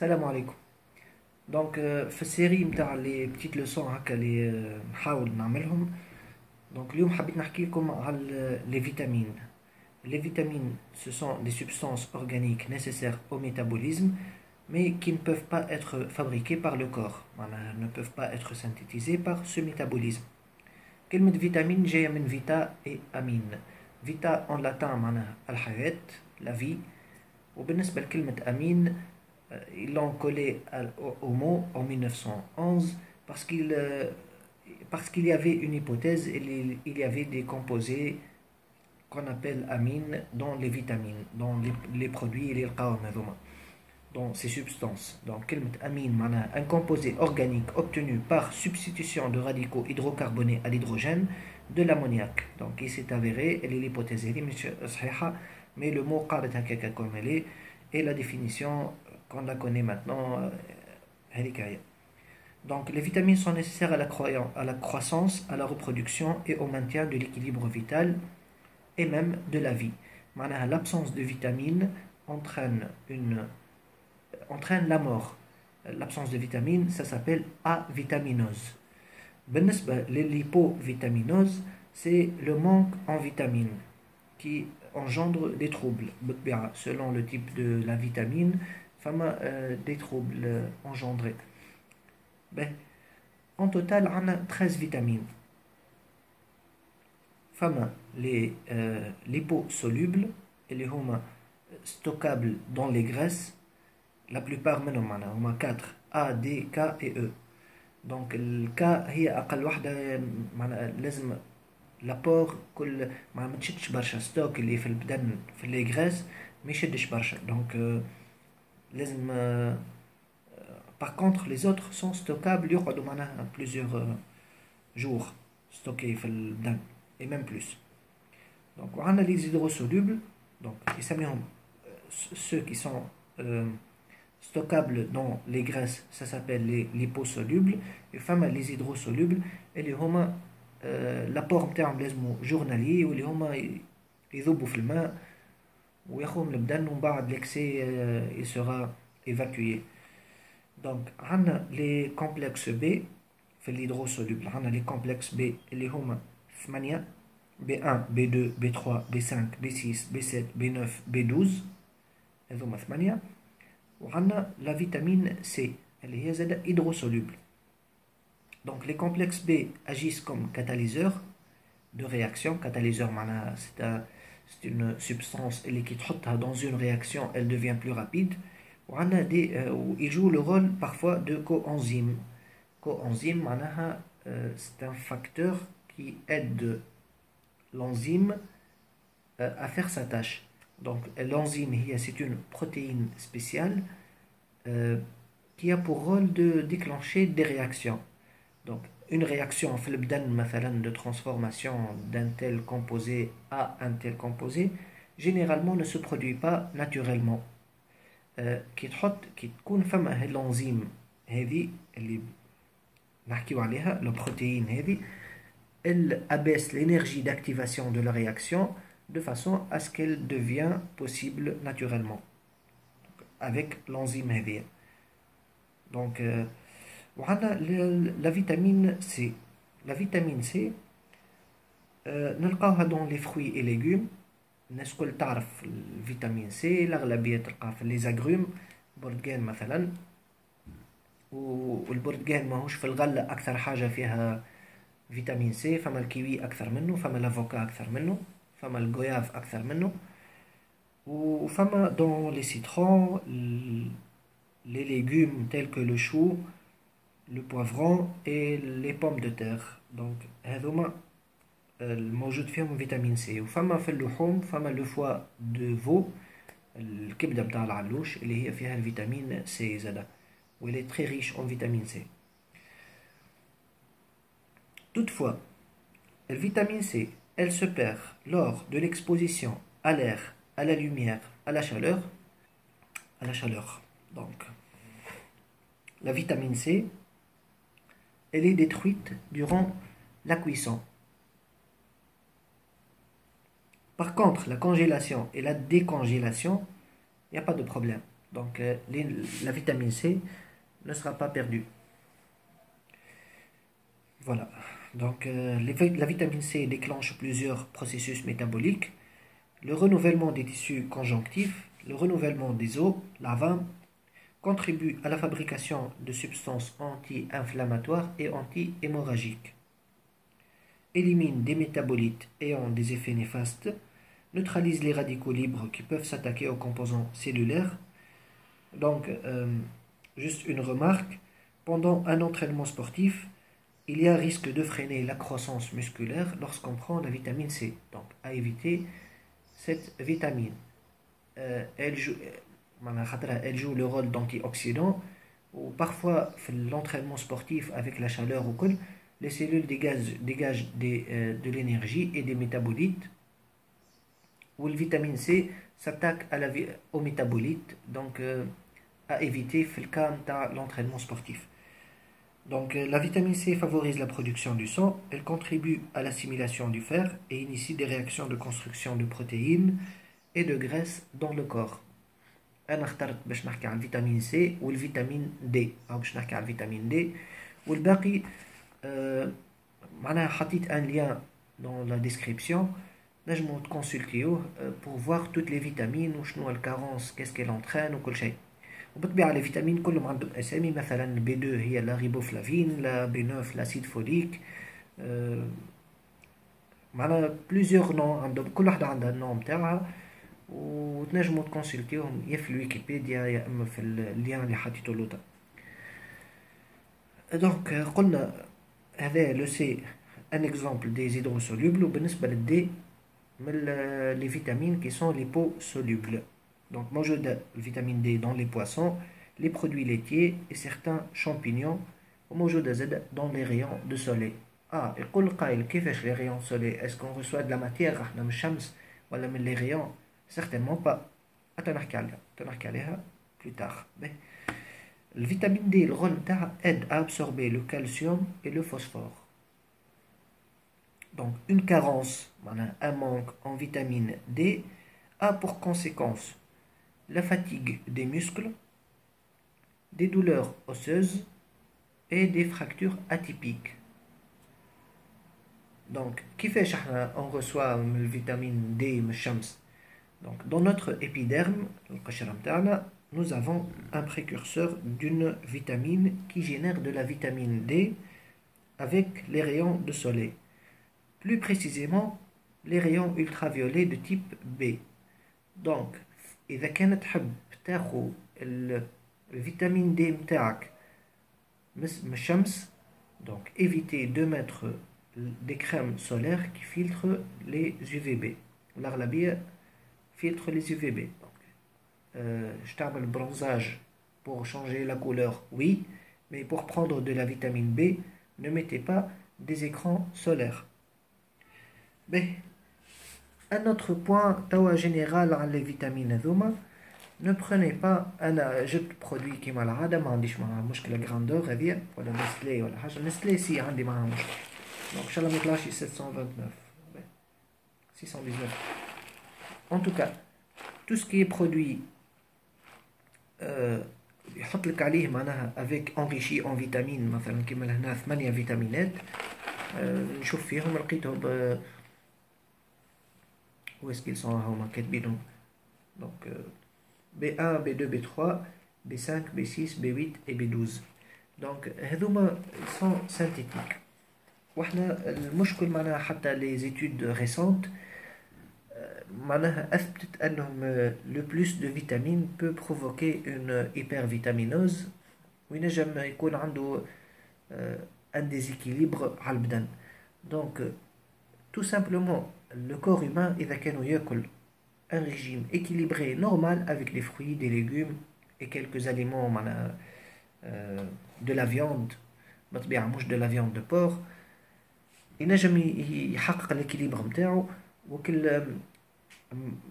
السلام عليكم. في السيري متاع لي بتيت لوسون هكا اللي نحاول نعملهم. اليوم حبيت نحكي لكم على لي فيتامين. Les vitamines, ce sont des substances organiques nécessaires au métabolisme, mais qui ne peuvent pas être fabriquées par le corps, ne peuvent pas être synthétisées par ce métabolisme. كلمة فيتامين جاية من فيتا et amine. فيتا en latin معناها الحياة, la vie. وبالنسبة لكلمة amine, ils l'ont collé au mot en 1911 parce qu'il y avait une hypothèse, il y avait des composés qu'on appelle amines dans les vitamines, dans les produits, dans ces substances. Donc, كلمة amine, un composé organique obtenu par substitution de radicaux hydrocarbonés à l'hydrogène de l'ammoniac. Donc, il s'est avéré, elle est l'hypothèse, mais le mot قاعدة هكاكا comme elle est, et la définition qu'on la connaît maintenant, donc les vitamines sont nécessaires à la croissance, à la reproduction et au maintien de l'équilibre vital et même de la vie. L'absence de vitamines entraîne la mort. L'absence de vitamines, ça s'appelle avitaminose. L'hypovitaminose, c'est le manque en vitamines qui engendre des troubles. Selon le type de la vitamine, des troubles engendrés. En total, on a 13 vitamines. Les liposolubles, et les stockables dans les graisses, la plupart on a 4, A, D, K et E. Donc le K هي أقل واحدة لازم l'apport كل ما تشدش برشا ستوك اللي في البدن في لي غريس ما يشدش برشا donc لازم par contre les autres sont stockables يقعدوا معناها plusieurs jours stockés في البدن et même plus. Donc on a les hydrosolubles, donc يسميهم ceux qui sont stockables dans les graisses, ça s'appelle les liposolubles, et les hydrosolubles اللي هما l'apport نتاعهم لازمو جورنالي واللي هما يذوبوا في الماء وياخذهم البدن ومن بعد l'excès il sera évacué. Donc عندنا les complexes B في الهيدروسولوبل. عندنا les complexes B اللي هما 8 B1 B2 B3 B5 B6 B7 B9 B12 هذوما 8. وعندنا la vitamine C اللي هي زاده hydrosoluble. Donc les complexes B agissent comme catalyseurs de réaction. Catalyseur, c'est une substance qui dans une réaction, elle devient plus rapide. Il joue le rôle parfois de coenzyme. Coenzyme, c'est un facteur qui aide l'enzyme à faire sa tâche. Donc l'enzyme, c'est une protéine spéciale qui a pour rôle de déclencher des réactions. Donc, une réaction de transformation d'un tel composé à un tel composé, généralement ne se produit pas naturellement. Qui تكون فما l'enzyme هذه اللي نحكيو عليها la protéine هذه, elle abaisse l'énergie d'activation de la réaction de façon à ce qu'elle devient possible naturellement avec l'enzyme هذه. Donc la vitamine C. La vitamine C, نلقاوها dans les fruits et légumes. الناس كل تعرف الفيتامين سي, الأغلبية تلقاها في les agrumes, البرتقال مثلا. والبرتقال ماهوش في الغلة أكثر حاجة فيها فيتامين سي. فما الكيوي أكثر منه, فما الأفوكا أكثر منه, فما الجوياف أكثر منه, وفما dans les citrons, les légumes tels que le chou, le poivron et les pommes de terre. Donc هذوما الموجود فيهم فيتامين سي. وفما في اللحوم فما le foie de veau, الكبدة متاع العلوش اللي هي فيها الفيتامين سي زادا, و elle est très riche en vitamine C. Toutefois, la vitamine C, elle se perd lors de l'exposition à l'air, à la lumière, à la chaleur. Donc la vitamine C, elle est détruite durant la cuisson. Par contre, la congélation et la décongélation, il n'y a pas de problème. Donc la vitamine C ne sera pas perdue. Voilà. Donc la vitamine C déclenche plusieurs processus métaboliques. Le renouvellement des tissus conjonctifs, le renouvellement des os, lavant, contribue à la fabrication de substances anti-inflammatoires et anti-hémorragiques, élimine des métabolites ayant des effets néfastes, neutralise les radicaux libres qui peuvent s'attaquer aux composants cellulaires. Donc, juste une remarque, pendant un entraînement sportif, il y a risque de freiner la croissance musculaire lorsqu'on prend la vitamine C. Donc, à éviter cette vitamine. Elle joue le rôle d'antioxydant, ou parfois, l'entraînement sportif avec la chaleur ou quoi, les cellules dégagent de l'énergie et des métabolites, où la vitamine C s'attaque aux métabolites, donc à éviter le cas de l'entraînement sportif. Donc la vitamine C favorise la production du sang, elle contribue à l'assimilation du fer et initie des réactions de construction de protéines et de graisses dans le corps. أنا اخترت باش نحكي عن الفيتامين سي والفيتامين دي أو باش نحكي عن الفيتامين دي والباقي معناها حطيت ان lien dans la description نجمو تكونسلتيوه pour voir toutes les vitamines وشنو الكارونس qu'est-ce qu'elle entraîne وكل شيء. وبالطبيعة les vitamines كلهم عندهم أسامي، مثلا B2 هي لا ريبوفلافين، لا B9 لاسيد فوليك، معناها plusieurs noms عندهم، كل واحدة عندها النوم متاعها، وتنجموا تكونسلتيوهم يا في الويكيبيديا يا اما في اللين اللي حطيته لوطا. دونك قلنا هذا لو سي ان اكزامبل دي زيدروسولوبل، وبالنسبه للدي من لي فيتامين كي سون لي بو سولوبل. دونك موجوده الفيتامين دي دون لي بوissons، لي برودوي ليتيي et certains champignons، وموجوده زاده دون لي ريون دو سولي. يقول القائل كيفاش لي ريون سولي؟ اسكو ريسوا دو لا ماتيير احنا من الشمس ولا من لي ريون؟ Certainement pas. تنحكي عليها plus tard. Mais le vitamine D, le rôle aide à absorber le calcium et le phosphore. Donc une carence, un manque en vitamine D a pour conséquence la fatigue des muscles, des douleurs osseuses et des fractures atypiques. Donc كيفاش احنا on reçoit le vitamine D من الشمس؟ Donc, dans notre épiderme, nous avons un précurseur d'une vitamine qui génère de la vitamine D avec les rayons de soleil. Plus précisément, les rayons ultraviolets de type B. Donc, إذا كانت تحب تاخذ الفيتامين D متاعك من الشمس، donc évitez de mettre des crèmes solaires qui filtrent les UVB. الأغلبية filtre les UVB. Je t'appelle le bronzage pour changer la couleur, oui, mais pour prendre de la vitamine B, ne mettez pas des écrans solaires. Mais un autre point, tawa général à les vitamines ذوما, ne prenez pas un jeu de produits qui m'a l'ada ما عنديش معها مشكلة grandeur هذه ولا نسلي ولا حاجة. نسلي سي عندي معها مشكلة، donc ان شاء الله ما يطلعش 729 619. En tout cas, tout ce qui est produit يحط لك عليه معناها avec enrichi en vitamines، مثلا كيما لهنا 8 فيتامينات، نشوف فيهم لقيتهم où est-ce qu'ils sont هما كاتبينهم. donc B1 B2 B3 B5 B6 B8 et B12. donc هذوما sont synthétiques. واحنا المشكل معناها حتى les études récentes معناها أثبتت أنهم le plus de vitamines peut provoquer une hypervitaminose وينجم يكون عنده un déséquilibre على البدن. donc tout simplement le corps humain إذا كانوا يأكل un régime équilibré normal avec des fruits, des légumes et quelques aliments معناها de la viande بطبيعة مش de la viande de porc، ينجم يحقق l'équilibre متاعو. وكل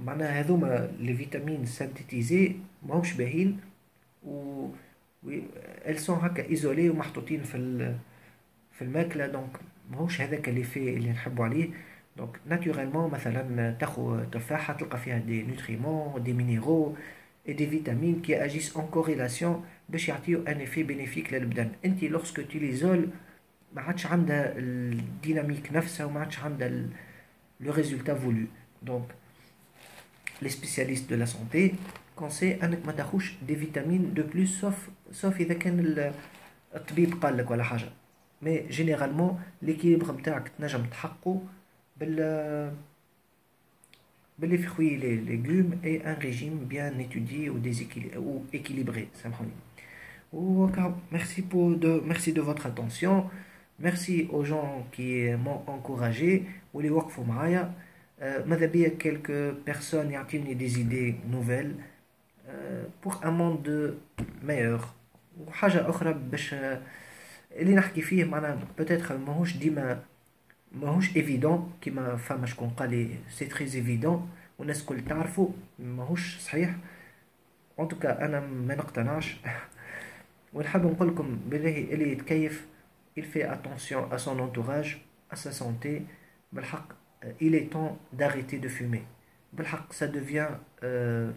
معناها هذوما لي فيتامين سانتيتيزي ماهوش باهين و elles sont هكا ايزولي ومحطوطين في الماكله، دونك ماهوش هذاك اللي فيه اللي نحبوا عليه. دونك ناتوريلمون مثلا تاخذ تفاحه تلقى فيها دي نوتريمون دي مينيرو et des vitamines qui agissent en corrélation باش يعطيو un effet bénéfique للبدن. انت lorsque tu l'isoles ما عادش عندها الديناميك نفسها وما عادش عندها le résultat voulu. Donc les spécialistes de la santé conseillent انك ما تاخوش des vitamines de plus sauf اذا كان الطبيب قال لك ولا حاجه. Mais généralement l'équilibre نتاعك تنجم تحققه les fruits et les légumes et un régime bien étudié ou équilibré. Merci de votre attention. Merci aux gens qui m'ont encouragé. ماذا بيا quelques personnes يعطيوني des idées nouvelles pour un monde meilleur. وحاجة أخرى باش اللي نحكي فيه معناها peut-être ماهوش évident كيما فما شكون قال لي c'est très évident والناس الكل تعرفوا ماهوش صحيح. en tout cas أنا ما نقتنعش ونحب نقول لكم بالله اللي يتكيف il fait attention à son entourage à sa santé. بالحق il est temps d'arrêter de fumer. بالحق ça devient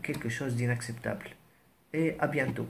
quelque chose d'inacceptable. Et à bientôt.